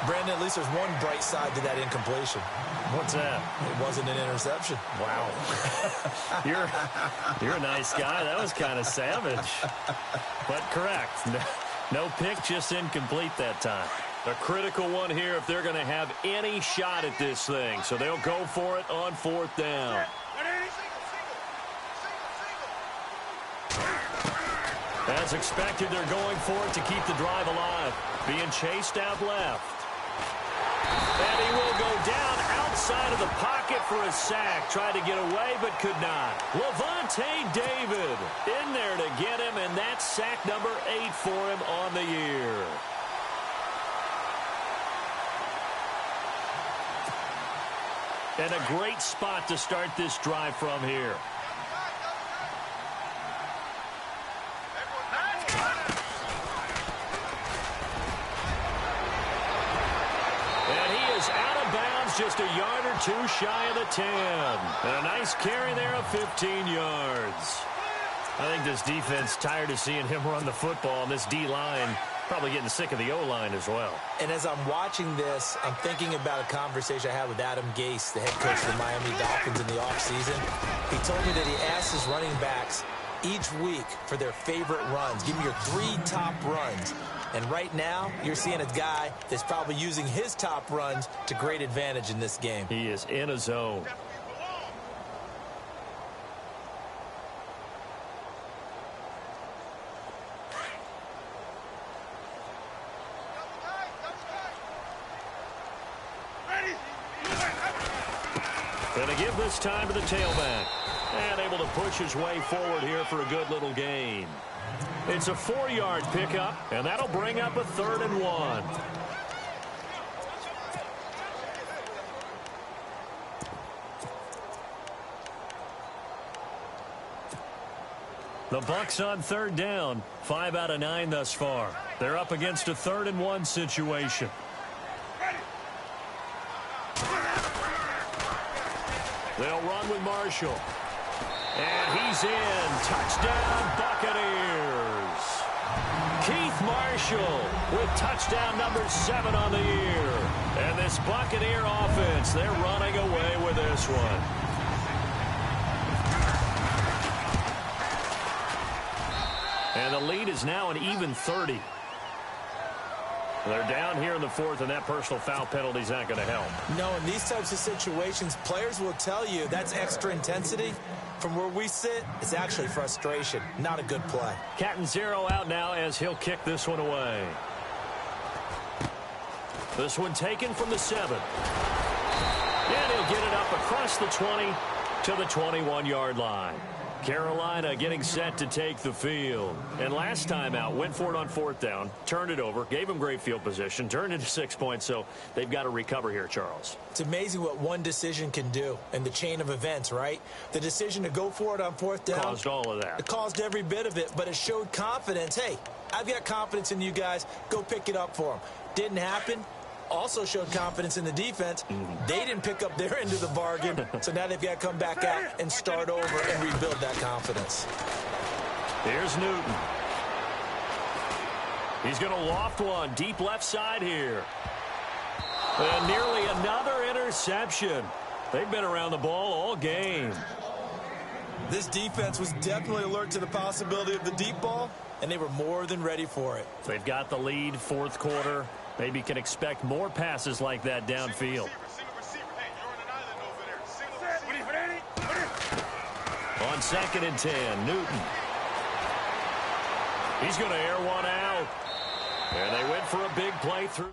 Brandon, at least there's one bright side to that incompletion. What's that? It wasn't an interception. Wow. You're a nice guy. That was kind of savage. But correct. No pick, just incomplete that time. A critical one here if they're going to have any shot at this thing. So they'll go for it on 4th down. As expected, they're going for it to keep the drive alive. Being chased out left. And he will go down outside inside of the pocket for a sack. Tried to get away, but could not. Levante David in there to get him, and that's sack number 8 for him on the year. And a great spot to start this drive from here. Just a yard or two shy of the 10. And a nice carry there of 15 yards. I think this defense tired of seeing him run the football, and this D-line probably getting sick of the O-line as well. And as I'm watching this, I'm thinking about a conversation I had with Adam Gase, the head coach of the Miami Dolphins in the offseason. He told me that he asked his running backs each week for their favorite runs. Give me your 3 top runs. And right now, you're seeing a guy that's probably using his top runs to great advantage in this game. He is in a zone. Gonna give this time to the tailback. And able to push his way forward here for a good little gain. It's a 4-yard pickup, and that'll bring up a 3rd and 1. The Bucs on 3rd down, 5 out of 9 thus far. They're up against a 3rd and 1 situation. They'll run with Marshall. And he's in. Touchdown, Buccaneers. Keith Marshall with touchdown number 7 on the year. And this Buccaneer offense, they're running away with this one. And the lead is now an even 30. They're down here in the 4th, and that personal foul penalty is not going to help. No, in these types of situations, players will tell you that's extra intensity. From where we sit, it's actually frustration. Not a good play. Cat and 0 out now as he'll kick this one away. This one taken from the 7. And he'll get it up across the 20 to the 21-yard line. Carolina getting set to take the field. And last time out, went for it on 4th down, turned it over, gave them great field position, turned into 6 points, so they've got to recover here, Charles. It's amazing what one decision can do in the chain of events, right? The decision to go for it on 4th down. Caused all of that. It caused every bit of it, but it showed confidence. Hey, I've got confidence in you guys. Go pick it up for them. Didn't happen. Also showed confidence in the defense. They didn't pick up their end of the bargain, so now they've got to come back out and start over and rebuild that confidence. Here's Newton. He's going to loft one deep left side here. And nearly another interception. They've been around the ball all game. This defense was definitely alert to the possibility of the deep ball, and they were more than ready for it. They've got the lead, 4th quarter. Maybe can expect more passes like that downfield. On 2nd and 10, Newton. He's going to air one out. And they went for a big play through.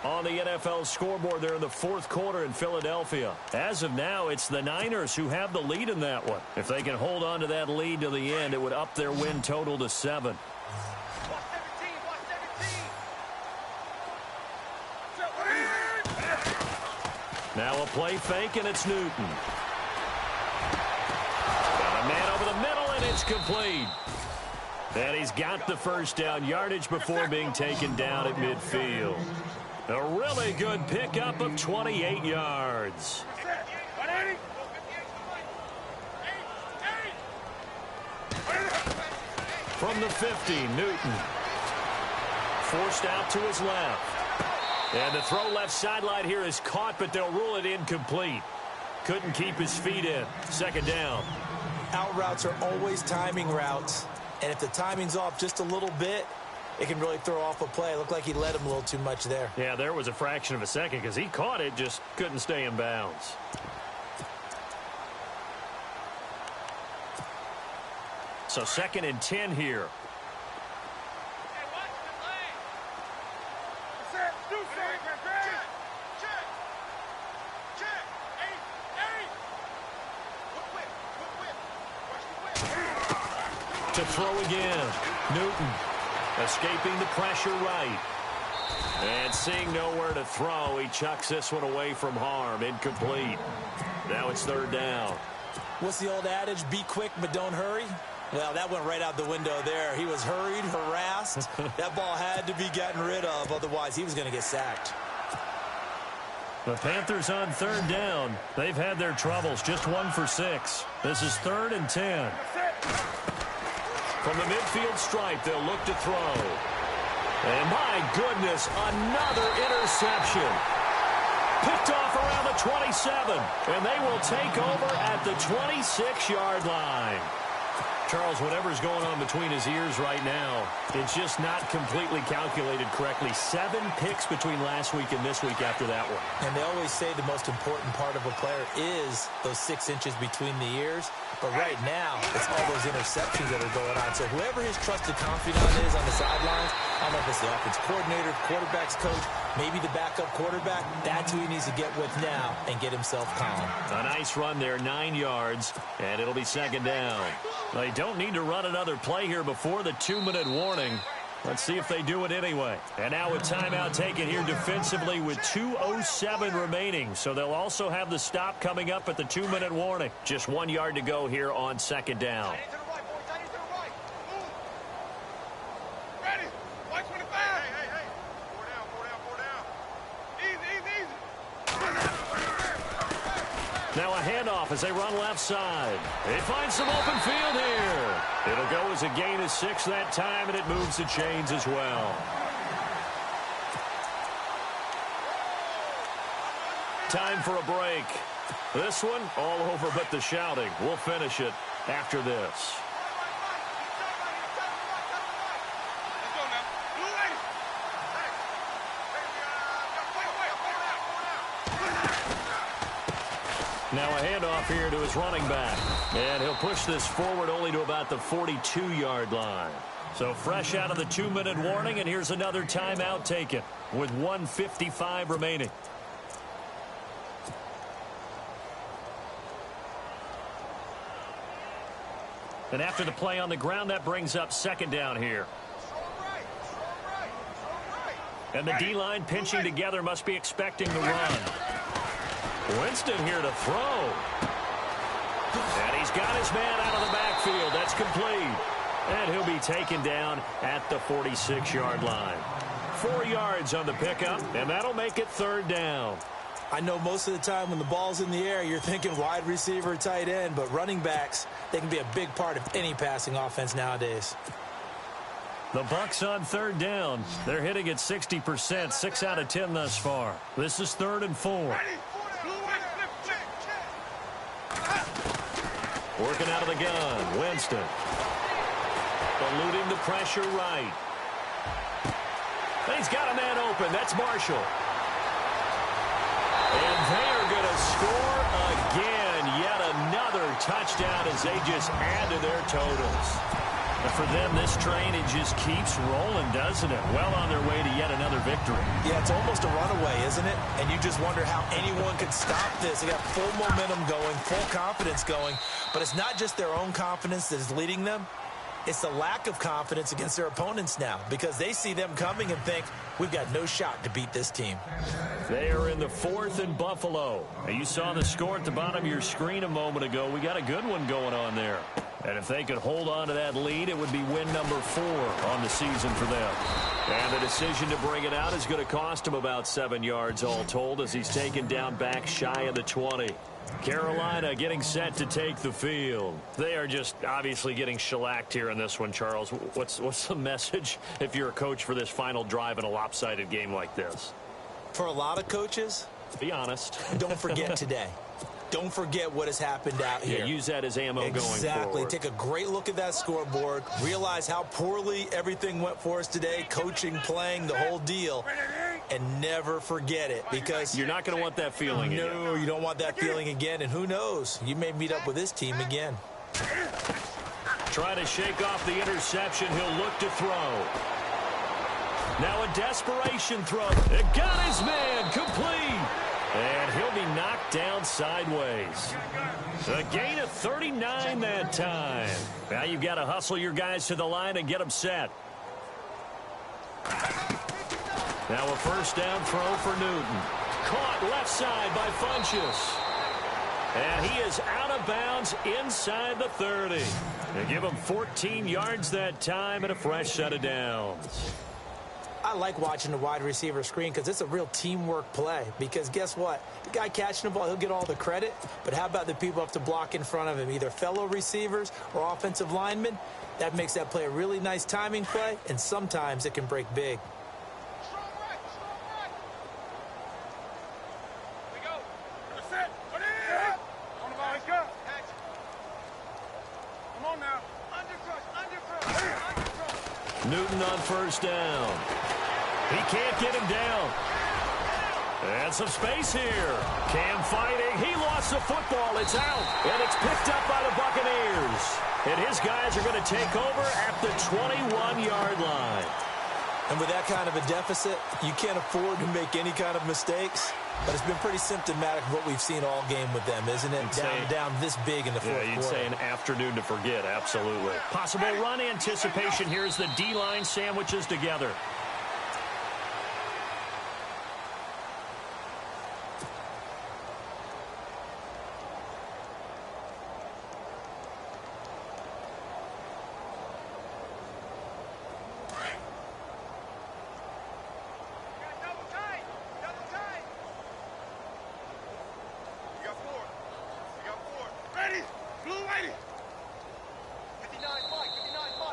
On the NFL scoreboard there in the 4th quarter in Philadelphia. As of now, it's the Niners who have the lead in that one. If they can hold on to that lead to the end, it would up their win total to 7. Now a play fake, and it's Newton. Got a man over the middle, and it's complete. And he's got the 1st down, yardage before being taken down at midfield. A really good pickup of 28 yards. From the 50, Newton. Forced out to his left. And the throw left sideline here is caught, but they'll rule it incomplete. Couldn't keep his feet in. 2nd down. Out routes are always timing routes. And if the timing's off just a little bit, it can really throw off a play. It looked like he led him a little too much there. Yeah, there was a fraction of a second because he caught it, just couldn't stay in bounds. So 2nd and 10 here. To throw again. Newton escaping the pressure right. And seeing nowhere to throw, he chucks this one away from harm. Incomplete. Now it's 3rd down. What's the old adage? Be quick, but don't hurry. Well, that went right out the window there. He was hurried, harassed. That ball had to be gotten rid of. Otherwise, he was going to get sacked. The Panthers on 3rd down. They've had their troubles. Just 1 for 6. This is 3rd and 10. From the midfield stripe, they'll look to throw. And my goodness, another interception. Picked off around the 27. And they will take over at the 26-yard line. Charles, whatever's going on between his ears right now, it's just not completely calculated correctly. 7 picks between last week and this week after that one. And they always say the most important part of a player is those 6 inches between the ears. But right now, it's all those interceptions that are going on. So whoever his trusted confidant is on the sidelines, I don't know if it's the offense coordinator, quarterback's coach, maybe the backup quarterback, that's who he needs to get with now and get himself calm. A nice run there, 9 yards, and it'll be 2nd down. They don't need to run another play here before the 2-minute warning. Let's see if they do it anyway. And now a timeout taken here defensively with 2:07 remaining. So they'll also have the stop coming up at the 2-minute warning. Just 1 yard to go here on 2nd down. Ready? 125. Hey. 4 down. Easy. Now a handoff as they run left side. They find some open field here. It'll go as a gain of 6 that time, and it moves the chains as well. Time for a break. This one all over but the shouting. We'll finish it after this. Now a handoff here to his running back. And he'll push this forward only to about the 42-yard line. So fresh out of the 2-minute warning, and here's another timeout taken with 1:55 remaining. And after the play on the ground, that brings up 2nd down here. And the D-line pinching together must be expecting the run. Winston here to throw. And he's got his man out of the backfield. That's complete. And he'll be taken down at the 46-yard line. 4 yards on the pickup, and that'll make it 3rd down. I know most of the time when the ball's in the air, you're thinking wide receiver, tight end, but running backs, they can be a big part of any passing offense nowadays. The Bucs on 3rd down. They're hitting at 60%, 6 out of 10 thus far. This is 3rd and 4. Working out of the gun, Winston. Eluding the pressure right. And he's got a man open. That's Marshall. And they are going to score again. Yet another touchdown as they just add to their totals. And for them, this train, it just keeps rolling, doesn't it? Well on their way to yet another victory. Yeah, it's almost a runaway, isn't it? And you just wonder how anyone could stop this. They got full momentum going, full confidence going. But it's not just their own confidence that is leading them. It's the lack of confidence against their opponents now, because they see them coming and think, we've got no shot to beat this team. They are in the 4th and Buffalo. You saw the score at the bottom of your screen a moment ago. We got a good one going on there. And if they could hold on to that lead, it would be win number 4 on the season for them. And the decision to bring it out is going to cost him about 7 yards all told as he's taken down back shy of the 20. Carolina getting set to take the field. They are just obviously getting shellacked here in this one, Charles. What's the message if you're a coach for this final drive in a lopsided game like this? For a lot of coaches, be honest. don't forget today. Don't forget what has happened out here. Yeah, use that as ammo going forward. Exactly. Take a great look at that scoreboard. Realize how poorly everything went for us today. Coaching, playing, the whole deal. And never forget it, because you're not going to want that feeling again. No, you don't want that feeling again. And who knows? You may meet up with this team again. Trying to shake off the interception. He'll look to throw. Now a desperation throw. It got his man complete. And he'll be knocked down sideways. A gain of 39 that time. Now you've got to hustle your guys to the line and get them set. Now a first down throw for Newton. Caught left side by Funchess. And he is out of bounds inside the 30. They give him 14 yards that time and a fresh set of downs. I like watching the wide receiver screen because it's a real teamwork play. Because guess what? The guy catching the ball, he'll get all the credit. But how about the people up to block in front of him, either fellow receivers or offensive linemen? That makes that play a really nice timing play, and sometimes it can break big. Strong right, strong right. Here we go. You're set. Put it. On the ball. Let's go. Come on now. Under crush. Newton on first down. He can't get him down. And some space here. Cam fighting. He lost the football. It's out. And it's picked up by the Buccaneers. And his guys are going to take over at the 21-yard line. And with that kind of a deficit, you can't afford to make any kind of mistakes. But it's been pretty symptomatic of what we've seen all game with them, isn't it? Down this big in the fourth quarter. You'd say an afternoon to forget, absolutely. Possible run anticipation here as the D-line sandwiches together.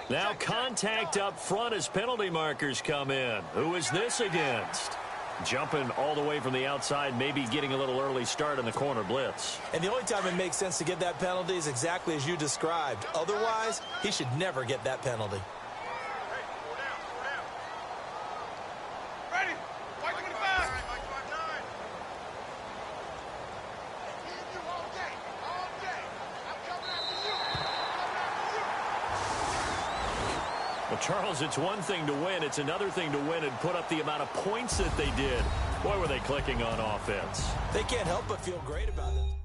Now contact up front as penalty markers come in. Who is this against? Jumping all the way from the outside, maybe getting a little early start in the corner blitz. And the only time it makes sense to get that penalty is exactly as you described. Otherwise, he should never get that penalty. Ready. White 25. White 29. All day. I'm coming after you. Well, Charles, it's one thing to win. It's another thing to win and put up the amount of points that they did. Boy, were they clicking on offense. They can't help but feel great about it.